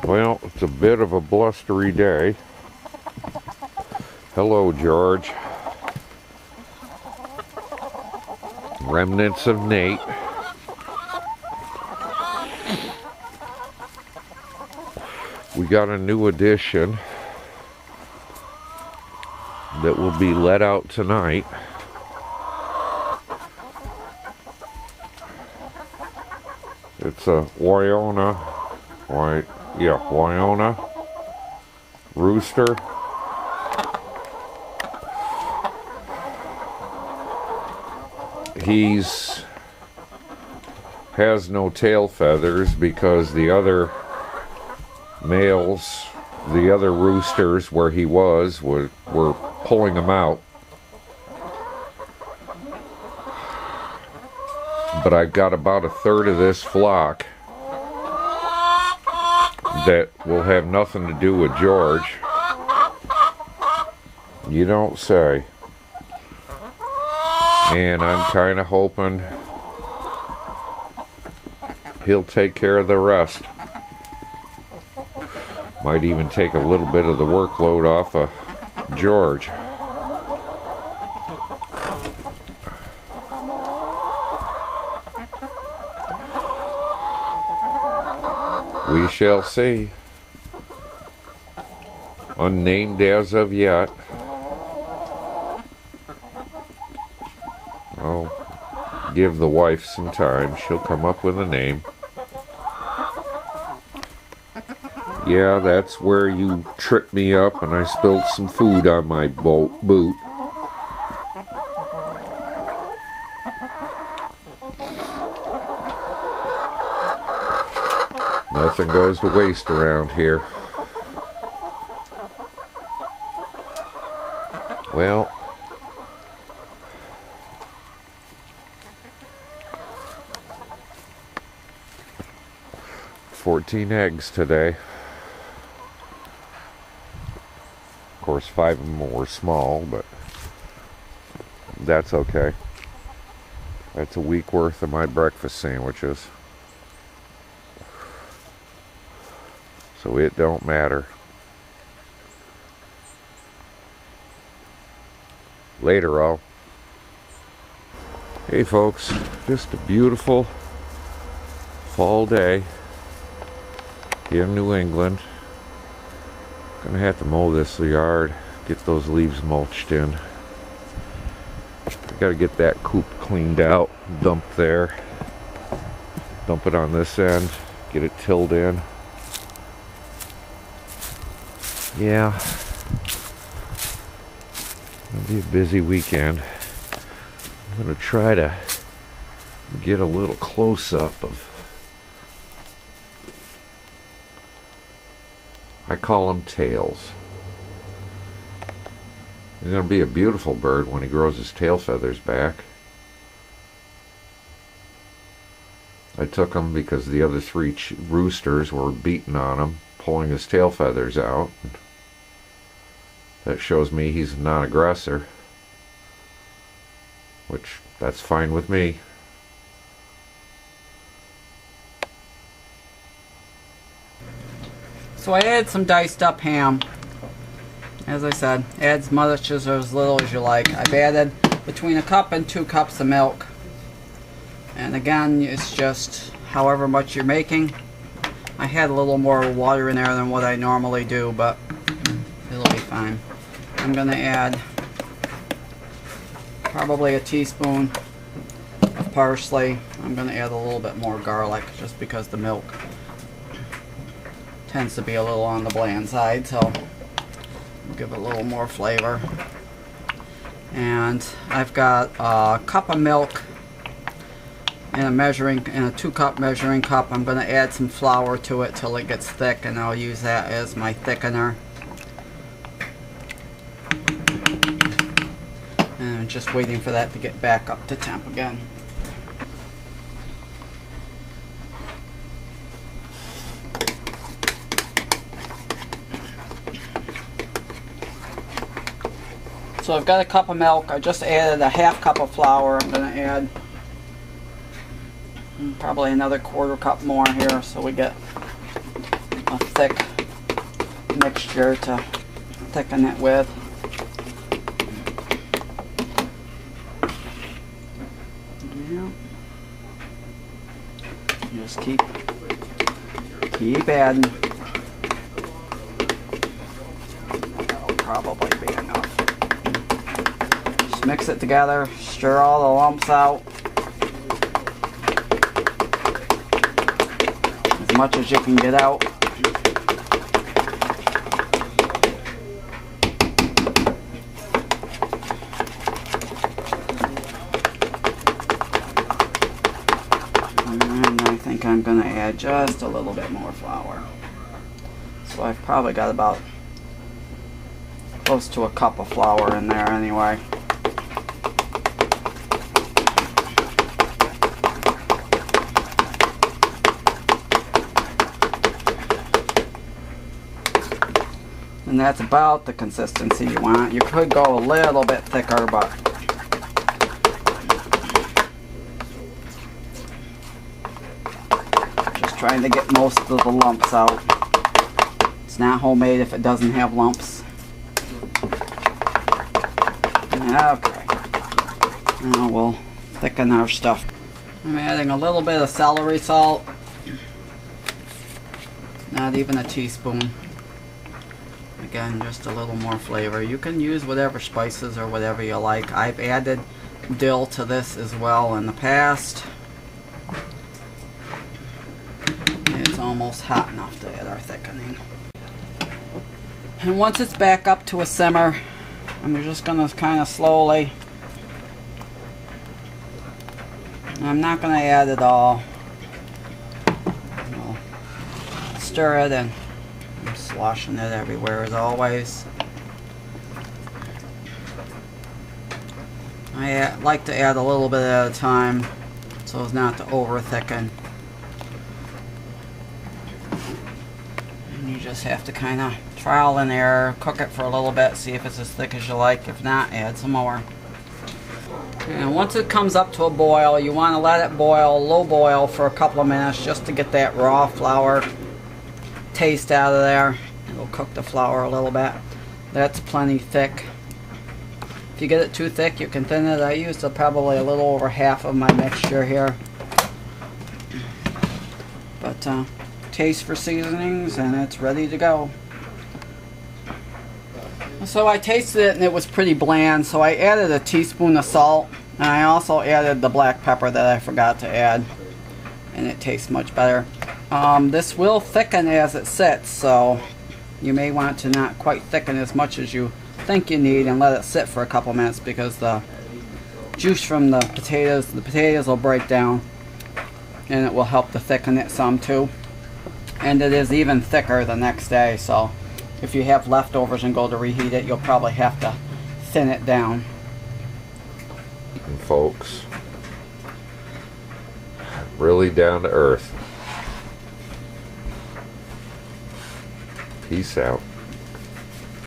Well, it's a bit of a blustery day. Hello, George. Remnants of Nate. We got a new addition that will be let out tonight. It's a Wyona rooster. He's has no tail feathers because the other males, the other roosters where he was were pulling him out. But I've got about a third of this flock that will have nothing to do with George. You don't say. And I'm kind of hoping he'll take care of the rest. Might even take a little bit of the workload off of George. We shall see. Unnamed as of yet. I'll give the wife some time. She'll come up with a name. Yeah, that's where you tripped me up and I spilled some food on my boot. Nothing goes to waste around here. Well, $14 eggs today. Of course, 5 of them were small, but that's okay. That's a week worth of my breakfast sandwiches. So it don't matter. Later, all. Hey folks, just a beautiful fall day here in New England. Gonna have to mow this yard, get those leaves mulched in. I gotta get that coop cleaned out, dump there, dump it on this end, get it tilled in. Yeah, it'll be a busy weekend. I'm gonna try to get a little close-up of, I call them tails. He's gonna be a beautiful bird when he grows his tail feathers back. I took him because the other 3 roosters were beating on him, pulling his tail feathers out. That shows me he's a non-aggressor, which that's fine with me. So I added some diced up ham. As I said, add as much or as little as you like. I've added between a cup and 2 cups of milk. And again, it's just however much you're making. I had a little more water in there than what I normally do, but it'll be fine. I'm going to add probably a teaspoon of parsley. I'm going to add a little bit more garlic just because the milk tends to be a little on the bland side, so we'll give it a little more flavor. And I've got a cup of milk in a 2-cup measuring cup. I'm going to add some flour to it till it gets thick, and I'll use that as my thickener. And I'm just waiting for that to get back up to temp again. So I've got a cup of milk. I just added a half cup of flour. I'm going to add probably another 1/4 cup more here so we get a thick mixture to thicken it with. Yeah. Just keep adding. That'll probably be enough. Just mix it together, stir all the lumps out. As much as you can get out. And I think I'm going to add just a little bit more flour. So I've probably got about close to a cup of flour in there anyway. And that's about the consistency you want. You could go a little bit thicker, but just trying to get most of the lumps out. It's not homemade if it doesn't have lumps. Okay. Now we'll thicken our stuff. I'm adding a little bit of celery salt. Not even a teaspoon. Again, just a little more flavor. You can use whatever spices or whatever you like. I've added dill to this as well in the past. It's almost hot enough to add our thickening. And once it's back up to a simmer, I'm just going to kind of slowly, I'm not going to add it all. I'll stir it and I'm sloshing it everywhere as always. I like to add a little bit at a time so as not to over thicken. And you just have to kind of trial and error, cook it for a little bit, see if it's as thick as you like. If not, add some more. And once it comes up to a boil, you want to let it boil, low boil, for a couple of minutes just to get that raw flour taste out of there. It'll cook the flour a little bit. That's plenty thick. If you get it too thick, you can thin it. I used probably a little over half of my mixture here. But taste for seasonings and it's ready to go. So I tasted it and it was pretty bland, so I added a teaspoon of salt, and I also added the black pepper that I forgot to add, and it tastes much better. This will thicken as it sits, so you may want to not quite thicken as much as you think you need and let it sit for a couple minutes, because the juice from the potatoes will break down, and it will help to thicken it some too. And it is even thicker the next day, so if you have leftovers and go to reheat it, you'll probably have to thin it down. And folks, really down to earth. Peace out.